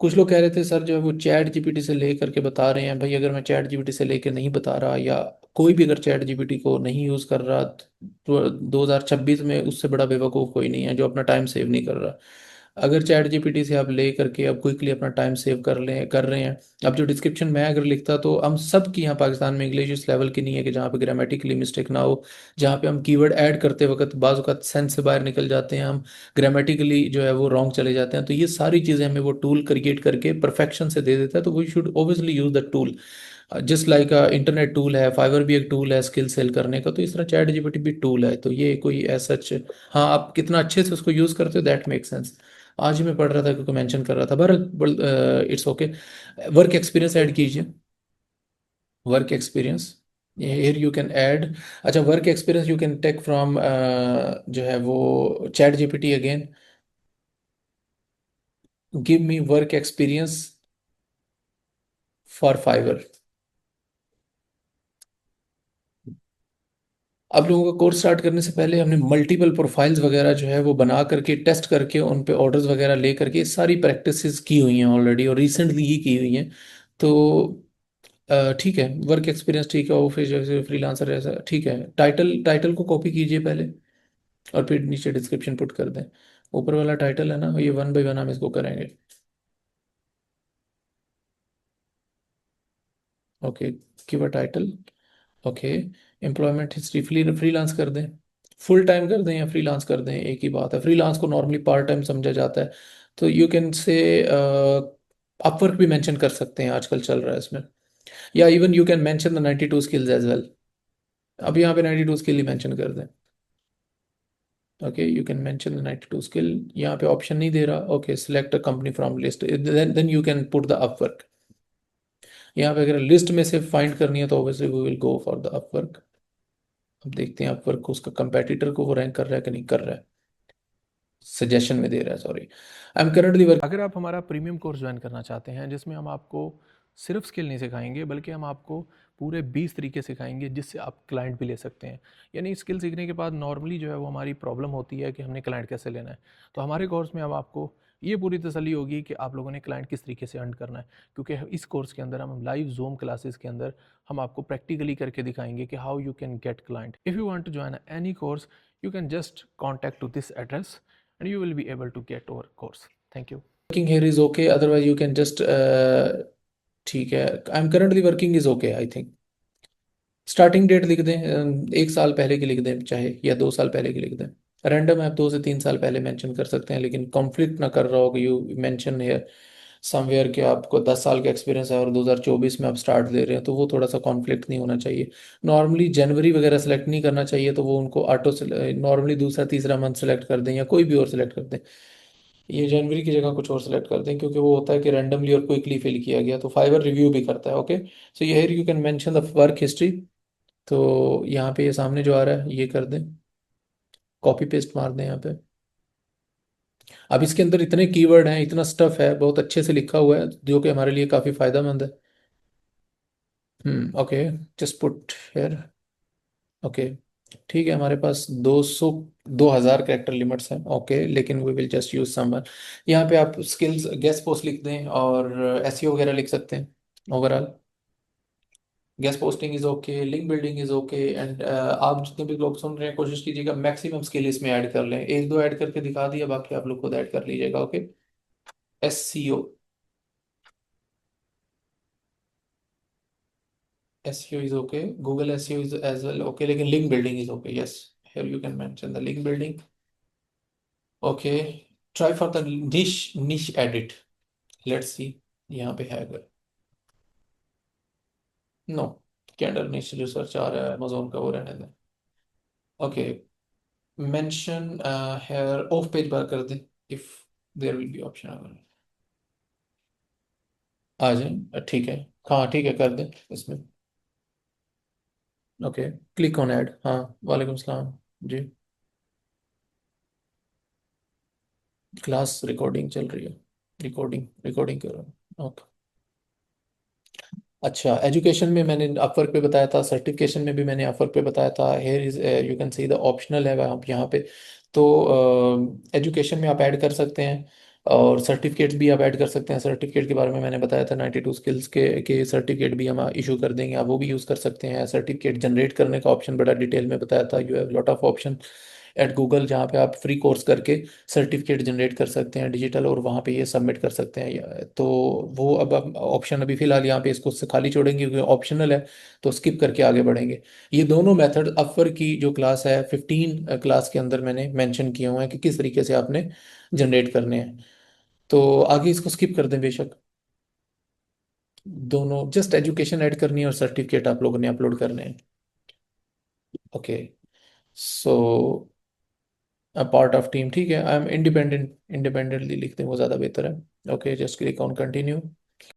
कुछ लोग कह रहे थे सर जो है वो चैट जीपीटी से ले करके बता रहे हैं। भाई अगर मैं चैट जीपीटी से लेके नहीं बता रहा, या कोई भी अगर चैट जीपीटी को नहीं यूज़ कर रहा, तो 2026 में उससे बड़ा बेवकूफ़ कोई नहीं है जो अपना टाइम सेव नहीं कर रहा। अगर चैट जीपीटी से आप ले करके अब क्विकली अपना टाइम सेव कर रहे हैं। अब जो डिस्क्रिप्शन मैं अगर लिखता, तो हम सब की यहाँ पाकिस्तान में इंग्लिश इस लेवल की नहीं है कि जहाँ पे ग्रामेटिकली मिस्टेक ना हो, जहाँ पे हम कीवर्ड ऐड करते वक्त बाज़ का सेंस से बाहर निकल जाते हैं, हम ग्रामेटिकली जो है वो रॉन्ग चले जाते हैं। तो ये सारी चीज़ें हमें वो टूल क्रिएट करके परफेक्शन से दे देता है। तो we should obviously use the tool, just like internet tool है, फाइवर भी एक टूल है स्किल सेल करने का, तो इस तरह चैट जीपीटी भी टूल है। तो ये कोई ऐसा हाँ, आप कितना अच्छे से उसको यूज़ करते हो दैट मेक सेंस। आज ही मैं पढ़ रहा था क्योंकि मेंशन कर रहा था, बहरहाल it's okay. Work experience add कीजिए, work experience, here you can add. अच्छा, work experience you can take from जो है वो ChatGPT again, give me work experience for Fiverr. अब लोगों का कोर्स स्टार्ट करने से पहले हमने मल्टीपल प्रोफाइल्स वगैरह जो है वो बना करके टेस्ट करके उन पे ऑर्डर्स वगैरह ले करके सारी प्रैक्टिसेस की हुई हैं ऑलरेडी, और रिसेंटली ही की हुई हैं। तो ठीक है, वर्क एक्सपीरियंस ठीक है, वो फिर जैसे फ्रीलांसर ऐसा ठीक है। टाइटल टाइटल को कॉपी कीजिए पहले, और फिर नीचे डिस्क्रिप्शन पुट कर दें। ऊपर वाला टाइटल है ना, ये वन बाय वन हम इसको करेंगे। Okay, give a title. Okay, employment history freelance कर दें, फुल टाइम कर दें या फ्रीलांस कर दें, एक ही बात है। फ्रीलांस को नॉर्मली पार्ट टाइम समझा जाता है। तो यू कैन से अपवर्क भी मेंशन कर सकते हैं, आजकल चल रहा है इसमें। या even you can mention the 92 skills as well. अब यहाँ पे 92 स्किल ही मेंशन कर दें। Okay, you can mention the 92 skill. यहाँ पे ऑप्शन नहीं दे रहा। Okay, select a company from list, then you can put the Upwork. यहाँ पे अगर लिस्ट में से फाइंड करनी है तो obviously we will go for the Upwork. अब देखते हैं अपवर्क को उसका कंपेटिटर को वो रैंक कर रहा है कि नहीं कर रहा है। सजेशन में दे रहा है, sorry. I am currently work. अगर आप हमारा प्रीमियम कोर्स ज्वाइन करना चाहते हैं जिसमें हम आपको सिर्फ स्किल नहीं सिखाएंगे बल्कि हम आपको पूरे 20 तरीके सिखाएंगे जिससे आप क्लाइंट भी ले सकते हैं। यानी स्किल सीखने के बाद नॉर्मली जो है वो हमारी प्रॉब्लम होती है कि हमने क्लाइंट कैसे लेना है। तो हमारे कोर्स में अब आपको ये पूरी तसल्ली होगी कि आप लोगों ने क्लाइंट किस तरीके से अर्न करना है, क्योंकि इस कोर्स के अंदर हम लाइव जूम क्लासेस के अंदर हम आपको प्रैक्टिकली करके दिखाएंगे कि how you can get client. If you want to join any course you can just contact to this address and you will be able to get our course. Thank you. Working here is okay, otherwise you can just ठीक है, I am currently working is okay I think. Starting date लिख दें, एक साल पहले की लिख दें चाहे, या 2 साल पहले की लिख दें। रैंडम आप 2 से 3 साल पहले मेंशन कर सकते हैं, लेकिन कॉन्फ्लिक्ट ना कर रहा हो कि यू मेंशन है समवेयर कि आपको 10 साल का एक्सपीरियंस है और 2024 में आप स्टार्ट दे रहे हैं, तो वो थोड़ा सा कॉन्फ्लिक्ट नहीं होना चाहिए। नॉर्मली जनवरी वगैरह सेलेक्ट नहीं करना चाहिए, तो वो उनको ऑटो नॉर्मली दूसरा तीसरा मंथ सेलेक्ट कर दें या कोई भी और सेलेक्ट कर दें। ये जनवरी की जगह कुछ और सेलेक्ट कर दें, क्योंकि वो होता है कि रैंडमली और क्विकली फिल किया गया, तो फाइवर रिव्यू भी करता है। Okay, so here you can mention the work history. तो यहाँ पे ये सामने जो आ रहा है ये कर दें, कॉपी पेस्ट मार दें यहाँ पे। अब इसके अंदर इतने कीवर्ड हैं, इतना स्टफ है, बहुत अच्छे से लिखा हुआ है जो कि हमारे लिए काफ़ी फायदेमंद है। Okay, just put here. Okay, ठीक है, हमारे पास 2000 कैरेक्टर लिमिट्स हैं। ओके, लेकिन we will just use someone. यहाँ पे आप स्किल्स गेस्ट पोस्ट लिख दें और एसईओ वगैरह लिख सकते हैं। Overall guest posting is okay, link building is okay, and आप जितने भी लोग सुन रहे हैं कोशिश कीजिएगा मैक्सिमम स्किल इसमें ऐड कर लें। एक दो ऐड करके दिखा दिया, बाकी आप लोग खुद ऐड कर लीजिएगा। Okay, SCO, SEO is okay, Google SEO is as well okay, लेकिन link building is okay. Yes, here you can mention the link building. Okay, try for the niche edit. Let's see, यहाँ पे है अगर no, candle निश जो search आ रहा है Amazon का वो रहने दें। Okay, mention here of page बार कर दें, if there will be option अगर आ जाए, ठीक है। हाँ ठीक है, कर दें इसमें। Okay, click on add. हाँ, वालेकुम सलाम जी। क्लास रिकॉर्डिंग चल रही है, रिकॉर्डिंग रिकॉर्डिंग कर रहा हूँ। ओके, अच्छा, एजुकेशन में मैंने अपवर्क पे बताया था, सर्टिफिकेशन में भी मैंने अपवर्क पे बताया था। Here is you can see the optional है आप यहाँ पे। तो एजुकेशन में आप ऐड कर सकते हैं और सर्टिफिकेट्स भी आप ऐड कर सकते हैं। सर्टिफिकेट के बारे में मैंने बताया था, 92 स्किल्स के सर्टिफिकेट भी हम इशू कर देंगे, आप वो भी यूज़ कर सकते हैं। सर्टिफिकेट जनरेट करने का ऑप्शन बड़ा डिटेल में बताया था। You have lot of option at Google, जहाँ पे आप फ्री कोर्स करके सर्टिफिकेट जनरेट कर सकते हैं डिजिटल, और वहाँ पे ये सबमिट कर सकते हैं। तो वो अब ऑप्शन अभी फिलहाल यहाँ पे इसको खाली छोड़ेंगे क्योंकि ऑप्शनल है, तो स्किप करके आगे बढ़ेंगे। ये दोनों मेथड अपवर की जो क्लास है 15 क्लास के अंदर मैंने मेंशन किए हुए हैं कि किस तरीके से आपने जनरेट करने हैं। तो आगे इसको स्किप कर दें बेशक। दोनों जस्ट एजुकेशन ऐड करनी है और सर्टिफिकेट आप लोगों ने अपलोड करने हैं। Okay. So a part of team, ठीक है, आई एम इंडिपेंडेंट, इंडिपेंडेंटली लिखते हैं वो ज़्यादा बेहतर है। Okay, just click on continue.